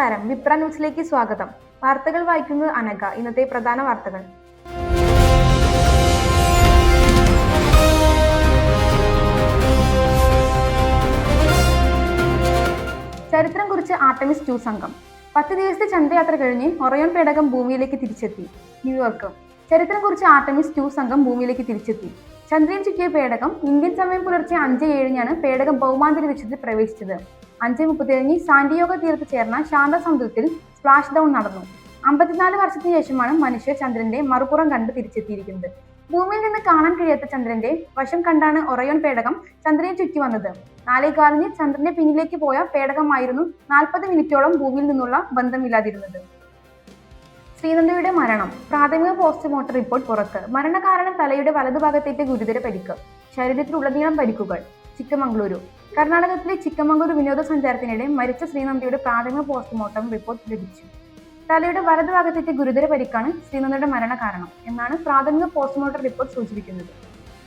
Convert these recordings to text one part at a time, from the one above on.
നമസ്കാരം, വിപ്ര ന്യൂസിലേക്ക് സ്വാഗതം. വാർത്തകൾ വായിക്കുന്നത് അനഘ. ഇന്നത്തെ പ്രധാന വാർത്തകൾ. ചരിത്രം കുറിച്ച് ആർടെമിസ് 2 സംഘം. 10 ദിവസത്തെ ചന്ദ്രയാത്ര കഴിഞ്ഞ് ഒറയോൺ പേടകം ഭൂമിയിലേക്ക് തിരിച്ചെത്തി. ന്യൂയോർക്ക്. ചരിത്രം കുറിച്ച് ആർടെമിസ് 2 സംഘം ഭൂമിയിലേക്ക് തിരിച്ചെത്തി. ചന്ദ്രൻ ചുറ്റിയ പേടകം ഇന്ത്യൻ സമയം പുലർച്ചെ 5:07 പേടകം ഭൗമാന്തരീക്ഷത്തിൽ പ്രവേശിച്ചത്. 5:37 സാന്റിയോഗോ തീരത്ത് ചേർന്ന ശാന്തസമുദ്രത്തിൽ സ്പ്ലാഷ് ഡൗൺ നടന്നു. 54 വർഷത്തിന് ശേഷമാണ് മനുഷ്യർ ചന്ദ്രന്റെ മറുപുറം കണ്ട് തിരിച്ചെത്തിയിരിക്കുന്നത്. ഭൂമിയിൽ നിന്ന് കാണാൻ കഴിയാത്ത ചന്ദ്രന്റെ വശം കണ്ടാണ് ഒറയോൺ പേടകം ചന്ദ്രനെ ചുറ്റി വന്നത്. 4:15 ചന്ദ്രന്റെ പിന്നിലേക്ക് പോയ പേടകമായിരുന്നു 40 മിനിറ്റോളം ഭൂമിയിൽ നിന്നുള്ള ബന്ധമില്ലാതിരുന്നത്. ശ്രീനന്ദയുടെ മരണം. പ്രാഥമിക പോസ്റ്റ്മോർട്ടം റിപ്പോർട്ട് പുറത്ത്. മരണകാരണം തലയുടെ വലതുഭാഗത്തേറ്റ ഗുരുതര പരിക്ക്. ശരീരത്തിലുടനീളം പരിക്കുകൾ. ചിക്കമംഗളൂരു. കർണാടകത്തിലെ ചിക്കമംഗളൂരു വിനോദസഞ്ചാരത്തിനിടെ മരിച്ച ശ്രീനന്ദയുടെ പ്രാഥമിക പോസ്റ്റ്മോർട്ടം റിപ്പോർട്ട് ലഭിച്ചു. തലയുടെ വലതുഭാഗത്തേറ്റ ഗുരുതര പരിക്കാണ് ശ്രീനന്ദയുടെ മരണകാരണം എന്നാണ് പ്രാഥമിക പോസ്റ്റ്മോർട്ടം റിപ്പോർട്ട് സൂചിപ്പിക്കുന്നത്.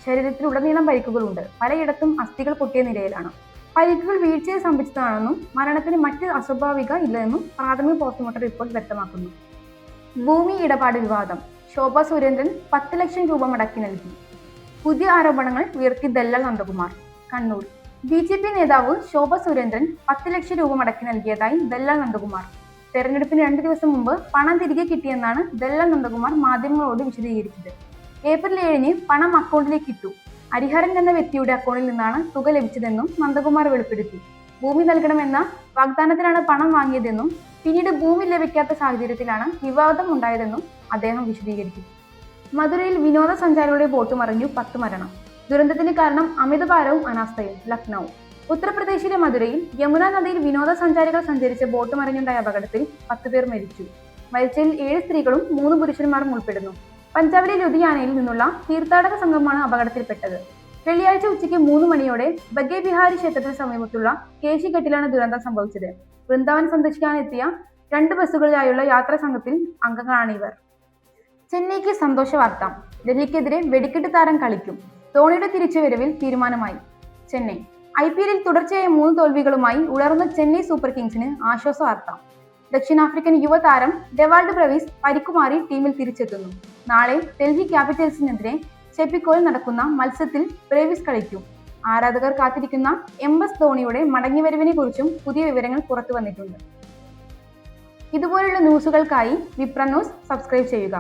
ശരീരത്തിലുടനീളം പരിക്കുകളുണ്ട്. പലയിടത്തും അസ്ഥികൾ പൊട്ടിയ നിലയിലാണ്. പരിക്കുകൾ വീഴ്ചയിൽ സംഭവിച്ചതാണെന്നും മരണത്തിന് മറ്റ് അസ്വാഭാവിക ഇല്ലെന്നും പ്രാഥമിക പോസ്റ്റ്മോർട്ടം റിപ്പോർട്ട് വ്യക്തമാക്കുന്നു. ഭൂമി ഇടപാട് വിവാദം. ശോഭ സുരേന്ദ്രൻ 10 ലക്ഷം രൂപ മടക്കി നൽകി. പുതിയ ആരോപണങ്ങൾ ഉയർത്തി ദല്ലാൽ നന്ദകുമാർ. കണ്ണൂർ. BJP നേതാവ് ശോഭ സുരേന്ദ്രൻ 10 ലക്ഷം രൂപ മടക്കി നൽകിയതായി ദല്ലാൽ നന്ദകുമാർ. തെരഞ്ഞെടുപ്പിന് 2 ദിവസം മുമ്പ് പണം തിരികെ കിട്ടിയെന്നാണ് ദല്ലാൽ നന്ദകുമാർ മാധ്യമങ്ങളോട് വിശദീകരിച്ചത്. ഏപ്രിൽ 7 പണം അക്കൗണ്ടിലേക്ക് ഇട്ടു. ഹരിഹരൻ എന്ന വ്യക്തിയുടെ അക്കൗണ്ടിൽ നിന്നാണ് തുക ലഭിച്ചതെന്നും നന്ദകുമാർ വെളിപ്പെടുത്തി. ഭൂമി നൽകണമെന്ന വാഗ്ദാനത്തിലാണ് പണം വാങ്ങിയതെന്നും പിന്നീട് ഭൂമി ലഭിക്കാത്ത സാഹചര്യത്തിലാണ് വിവാദം ഉണ്ടായതെന്നും അദ്ദേഹം വിശദീകരിച്ചു. മധുരയിൽ വിനോദസഞ്ചാരികളുടെ ബോട്ട് മറിഞ്ഞു, 10 മരണം. ദുരന്തത്തിന് കാരണം അമിതഭാരവും അനാസ്ഥയും. ലക്നൗ. ഉത്തർപ്രദേശിലെ മധുരയിൽ യമുന നദിയിൽ വിനോദസഞ്ചാരികൾ സഞ്ചരിച്ച ബോട്ട് മറിഞ്ഞുണ്ടായ അപകടത്തിൽ 10 പേർ മരിച്ചു. മരിച്ചതിൽ 7 സ്ത്രീകളും 3 പുരുഷന്മാരും ഉൾപ്പെടുന്നു. പഞ്ചാബിലെ ലുധിയാനയിൽ നിന്നുള്ള തീർത്ഥാടക സംഘമാണ് അപകടത്തിൽപ്പെട്ടത്. വെള്ളിയാഴ്ച ഉച്ചയ്ക്ക് 3 മണിയോടെ ബഗെ ബിഹാരി ക്ഷേത്രത്തിന് സമീപത്തുള്ള കേശിഘട്ടിലാണ് ദുരന്തം സംഭവിച്ചത്. വൃന്ദാവൻ സന്ദർശിക്കാനെത്തിയ 2 ബസ്സുകളിലായുള്ള യാത്രാ സംഘത്തിൽ അംഗങ്ങളാണിവർ. ചെന്നൈക്ക് സന്തോഷ വാർത്ത. ഡൽഹിക്കെതിരെ വെടിക്കെട്ട് താരം കളിക്കും. ധോണിയുടെ തിരിച്ചുവരവിൽ തീരുമാനമായി. ചെന്നൈ. IPL തുടർച്ചയായ 3 തോൽവികളുമായി ഉയർന്ന ചെന്നൈ സൂപ്പർ കിങ്സിന് ആശ്വാസ വാർത്ത. ദക്ഷിണാഫ്രിക്കൻ യുവതാരം ഡെവാൾഡ് ബ്രവീസ് പരിക്കുമാറി ടീമിൽ തിരിച്ചെത്തുന്നു. നാളെ ഡൽഹി ക്യാപിറ്റൽസിനെതിരെ ചെപ്പിക്കോയിൽ നടക്കുന്ന മത്സരത്തിൽ ബ്രേവിസ് കളിക്കും. ആരാധകർ കാത്തിരിക്കുന്ന MS ധോണിയുടെ മടങ്ങിവരവിനെ കുറിച്ചും പുതിയ വിവരങ്ങൾ പുറത്തു വന്നിട്ടുണ്ട്. ഇതുപോലുള്ള ന്യൂസുകൾക്കായി വിപ്ര ന്യൂസ് സബ്സ്ക്രൈബ് ചെയ്യുക.